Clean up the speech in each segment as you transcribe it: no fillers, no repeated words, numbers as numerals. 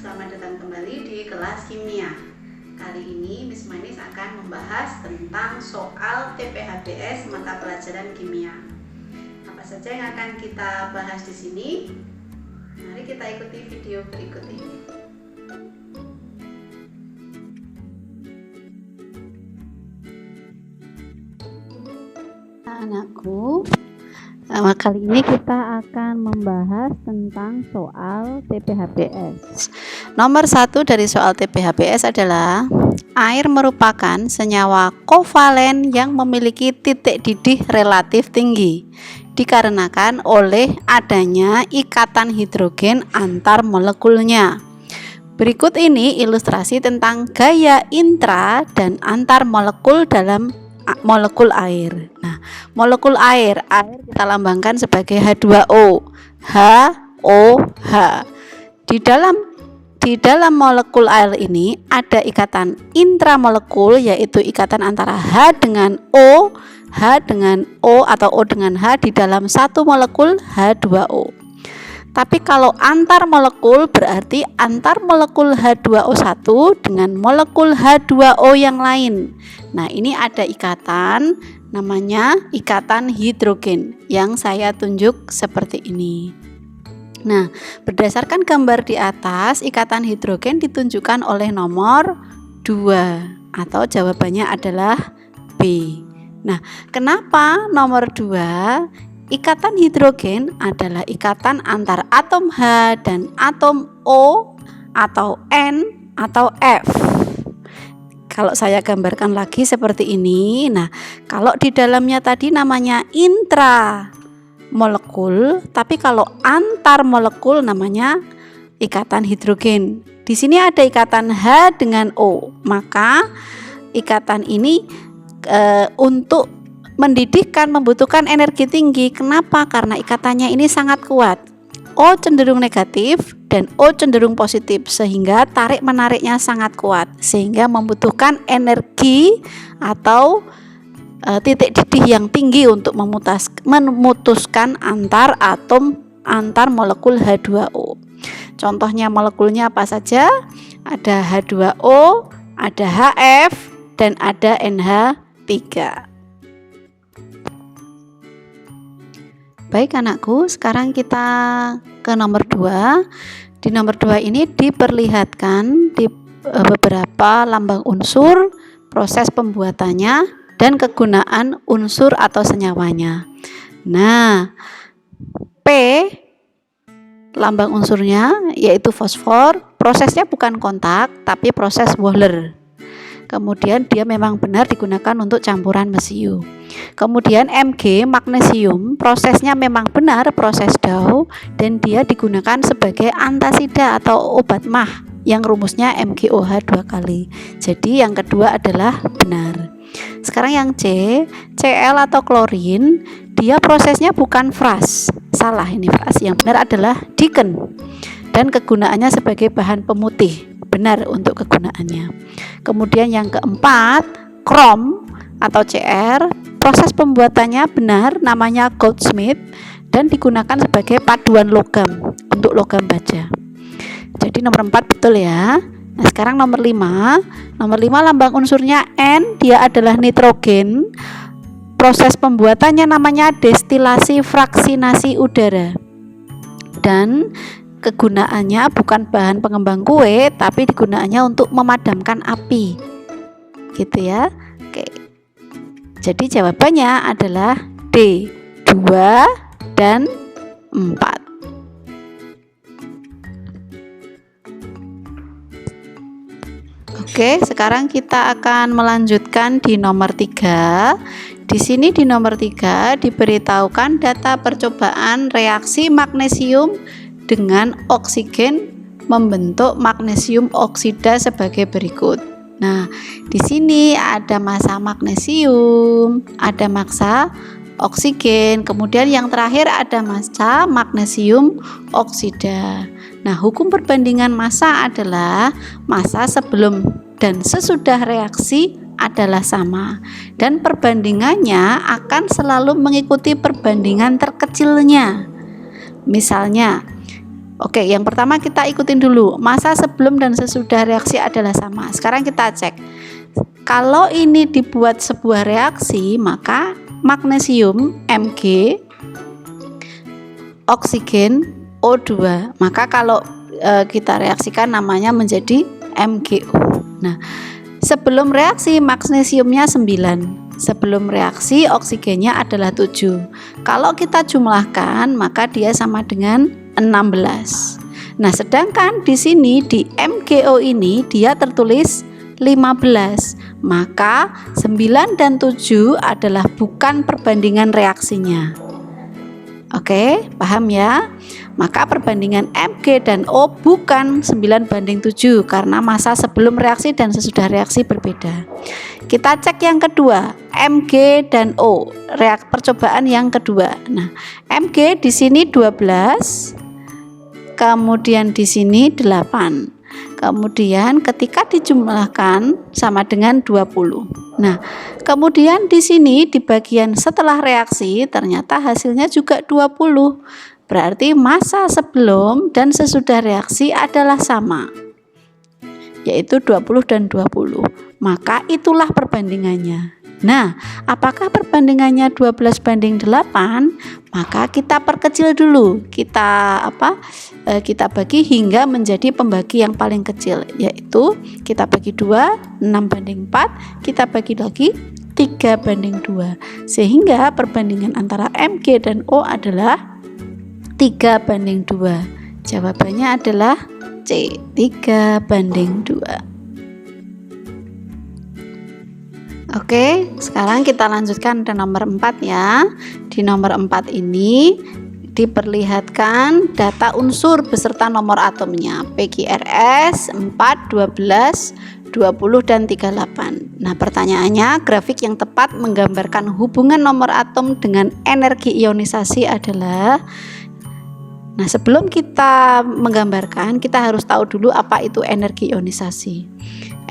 Selamat datang kembali di kelas kimia. Kali ini Miss Manis akan membahas tentang soal TPHBS mata pelajaran kimia. Apa saja yang akan kita bahas di sini? Mari kita ikuti video berikut ini. Anakku, kali ini kita akan membahas tentang soal TPHBS. Nomor 1 dari soal TPHBS adalah air merupakan senyawa kovalen yang memiliki titik didih relatif tinggi dikarenakan oleh adanya ikatan hidrogen antar molekulnya. Berikut ini ilustrasi tentang gaya intra dan antar molekul dalam molekul air. Nah, molekul air kita lambangkan sebagai H2O. HOH. Di dalam molekul air ini ada ikatan intramolekul, yaitu ikatan antara H dengan O, H dengan O atau O dengan H di dalam satu molekul H2O. Tapi kalau antar molekul berarti antar molekul H2O1 dengan molekul H2O yang lain. Nah, ini ada ikatan namanya ikatan hidrogen yang saya tunjuk seperti ini. Nah, berdasarkan gambar di atas, ikatan hidrogen ditunjukkan oleh nomor 2 atau jawabannya adalah B. Nah, kenapa nomor 2? Ikatan hidrogen adalah ikatan antar atom H dan atom O atau N atau F. Kalau saya gambarkan lagi seperti ini. Nah, kalau di dalamnya tadi namanya intramolekul, tapi kalau antar molekul namanya ikatan hidrogen. Di sini ada ikatan H dengan O, maka ikatan ini untuk mendidihkan membutuhkan energi tinggi. Kenapa? Karena ikatannya ini sangat kuat. O cenderung negatif dan O cenderung positif, sehingga tarik menariknya sangat kuat, sehingga membutuhkan energi atau titik didih yang tinggi untuk memutuskan antar atom, antar molekul H2O. Contohnya molekulnya apa saja? Ada H2O, ada HF, dan ada NH3. Baik anakku, sekarang kita ke nomor 2. Di nomor 2 ini diperlihatkan di beberapa lambang unsur, proses pembuatannya, dan kegunaan unsur atau senyawanya. Nah, P lambang unsurnya yaitu fosfor, prosesnya bukan kontak tapi proses Wohler. Kemudian dia memang benar digunakan untuk campuran mesiu. Kemudian Mg magnesium, prosesnya memang benar proses Dow dan dia digunakan sebagai antasida atau obat mah yang rumusnya MgOH 2 kali. Jadi yang kedua adalah benar. Sekarang yang C, Cl atau klorin, dia prosesnya bukan Fras. Salah ini Fras. Yang benar adalah Diken dan kegunaannya sebagai bahan pemutih. Benar untuk kegunaannya. Kemudian yang keempat, krom atau Cr, proses pembuatannya benar, namanya Goldsmith dan digunakan sebagai paduan logam untuk logam baja. Jadi nomor 4 betul ya. Nah, sekarang nomor 5. Nomor 5 lambang unsurnya N, dia adalah nitrogen. Proses pembuatannya namanya destilasi fraksinasi udara. Dan kegunaannya bukan bahan pengembang kue, tapi digunakannya untuk memadamkan api. Gitu ya. Oke. Jadi jawabannya adalah D, 2 dan 4. Oke, sekarang kita akan melanjutkan di nomor 3. Di sini di nomor 3 diberitahukan data percobaan reaksi magnesium dengan oksigen membentuk magnesium oksida sebagai berikut. Nah, di sini ada massa magnesium, ada massa oksigen, kemudian yang terakhir ada massa magnesium oksida. Nah, hukum perbandingan massa adalah massa sebelum dan sesudah reaksi adalah sama, dan perbandingannya akan selalu mengikuti perbandingan terkecilnya. Misalnya Oke, yang pertama kita ikutin dulu. Massa sebelum dan sesudah reaksi adalah sama. Sekarang kita cek. Kalau ini dibuat sebuah reaksi, maka magnesium Mg, oksigen O2. Maka kalau kita reaksikan namanya menjadi MgO. Nah, sebelum reaksi magnesiumnya 9. Sebelum reaksi oksigennya adalah 7. Kalau kita jumlahkan maka dia sama dengan 16. Nah, sedangkan di sini di MgO ini dia tertulis 15. Maka 9 dan 7 adalah bukan perbandingan reaksinya. Oke, paham ya? Maka perbandingan Mg dan O bukan 9:7 karena massa sebelum reaksi dan sesudah reaksi berbeda. Kita cek yang kedua, Mg dan O, percobaan yang kedua. Nah, Mg di sini 12, kemudian di sini 8. Kemudian ketika dijumlahkan sama dengan 20. Nah, kemudian di sini di bagian setelah reaksi ternyata hasilnya juga 20. Berarti massa sebelum dan sesudah reaksi adalah sama, yaitu 20 dan 20. Maka itulah perbandingannya. Nah, apakah perbandingannya 12:8? Maka kita perkecil dulu. Kita bagi hingga menjadi pembagi yang paling kecil, yaitu kita bagi 2, 6:4, kita bagi lagi 3:2. Sehingga perbandingan antara Mg dan O adalah 3:2. Jawabannya adalah C, 3:2. Oke, sekarang kita lanjutkan ke nomor 4 ya. Di nomor 4 ini diperlihatkan data unsur beserta nomor atomnya PQRS 4, 12, 20 dan 38. Nah, pertanyaannya, grafik yang tepat menggambarkan hubungan nomor atom dengan energi ionisasi adalah. Nah, sebelum kita menggambarkan, kita harus tahu dulu apa itu energi ionisasi.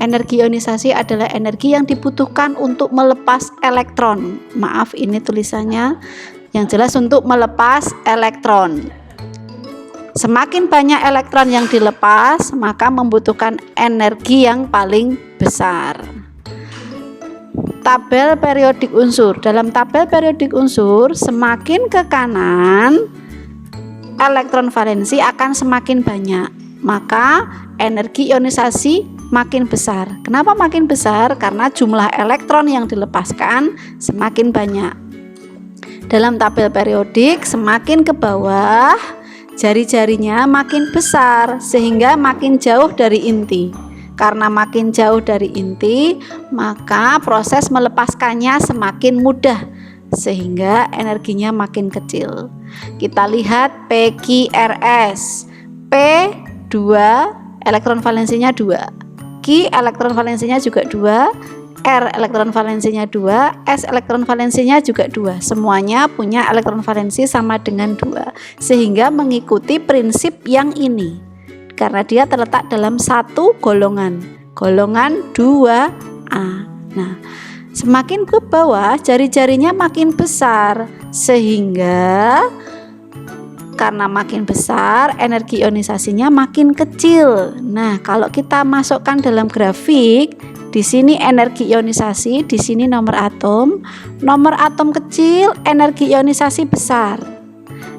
Energi ionisasi adalah energi yang dibutuhkan untuk melepas elektron. Maaf, ini tulisannya yang jelas untuk melepas elektron. Semakin banyak elektron yang dilepas, maka membutuhkan energi yang paling besar. Tabel periodik unsur. Dalam tabel periodik unsur, semakin ke kanan, elektron valensi akan semakin banyak. Maka energi ionisasi makin besar. Kenapa makin besar? Karena jumlah elektron yang dilepaskan semakin banyak. Dalam tabel periodik, semakin ke bawah, jari-jarinya makin besar sehingga makin jauh dari inti. Karena makin jauh dari inti, maka proses melepaskannya semakin mudah sehingga energinya makin kecil. Kita lihat PQRS. P 2, elektron valensinya 2. Q elektron valensinya juga 2, R elektron valensinya 2, S elektron valensinya juga 2. Semuanya punya elektron valensi sama dengan 2, sehingga mengikuti prinsip yang ini karena dia terletak dalam satu golongan 2A. Nah, semakin ke bawah jari-jarinya makin besar sehingga karena makin besar energi ionisasinya makin kecil. Nah, kalau kita masukkan dalam grafik, di sini energi ionisasi, di sini nomor atom. Nomor atom kecil, energi ionisasi besar.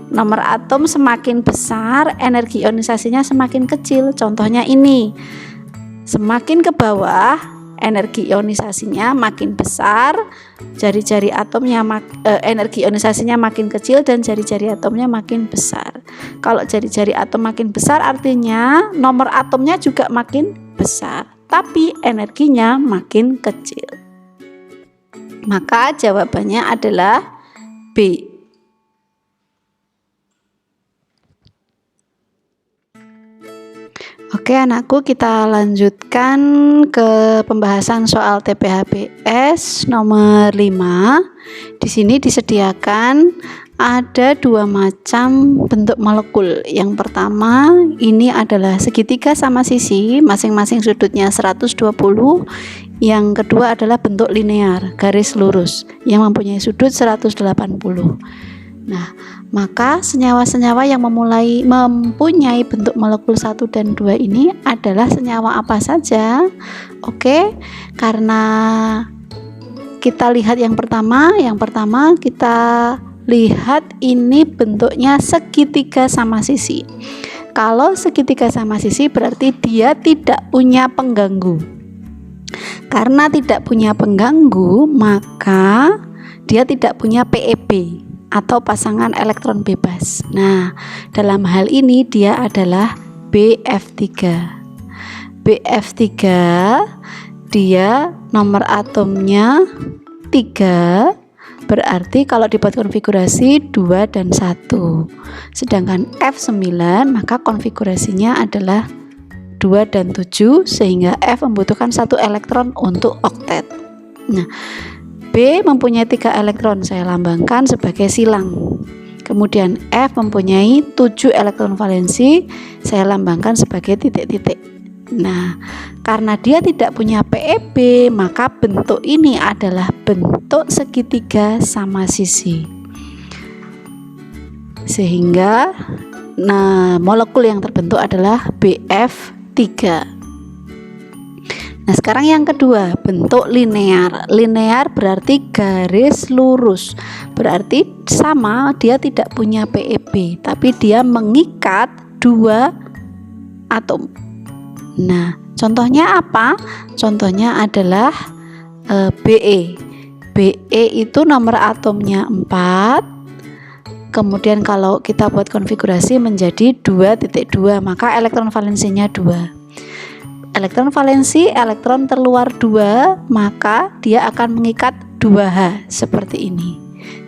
Nomor atom semakin besar, energi ionisasinya semakin kecil. Contohnya ini. Semakin ke bawah, energi ionisasinya makin besar, jari-jari atomnya energi ionisasinya makin kecil dan jari-jari atomnya makin besar. Kalau jari-jari atom makin besar artinya nomor atomnya juga makin besar, tapi energinya makin kecil. Maka jawabannya adalah B. Oke anakku, kita lanjutkan ke pembahasan soal TPHBS nomor 5. Di sini disediakan ada 2 macam bentuk molekul. Yang pertama ini adalah segitiga sama sisi, masing-masing sudutnya 120. Yang kedua adalah bentuk linear, garis lurus yang mempunyai sudut 180. Nah, maka senyawa-senyawa yang mempunyai bentuk molekul 1 dan 2 ini adalah senyawa apa saja? Oke, karena kita lihat yang pertama kita lihat ini bentuknya segitiga sama sisi. Kalau segitiga sama sisi berarti dia tidak punya pengganggu. Karena tidak punya pengganggu, maka dia tidak punya PEB atau pasangan elektron bebas. Nah, dalam hal ini dia adalah BF3. BF3 dia nomor atomnya 3, berarti kalau dibuat konfigurasi 2 dan 1. Sedangkan F9 maka konfigurasinya adalah 2 dan 7, sehingga F membutuhkan 1 elektron untuk oktet. Nah, B mempunyai 3 elektron, saya lambangkan sebagai silang. Kemudian F mempunyai 7 elektron valensi, saya lambangkan sebagai titik-titik. Nah, karena dia tidak punya PEB, maka bentuk ini adalah bentuk segitiga sama sisi. Sehingga molekul yang terbentuk adalah BF3. Nah, sekarang yang kedua, bentuk linear. Linear berarti garis lurus. Berarti sama, dia tidak punya PEB, tapi dia mengikat 2 atom. Nah, contohnya apa? Contohnya adalah BE. BE itu nomor atomnya 4. Kemudian kalau kita buat konfigurasi menjadi 2.2, maka elektron valensinya 2. Elektron valensi, elektron terluar 2, maka dia akan mengikat 2H seperti ini.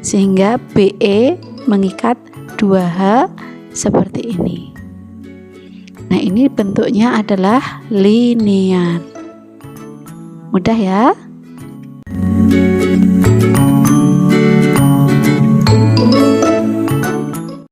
Sehingga BE mengikat 2H seperti ini. Nah, ini bentuknya adalah linear. Mudah ya?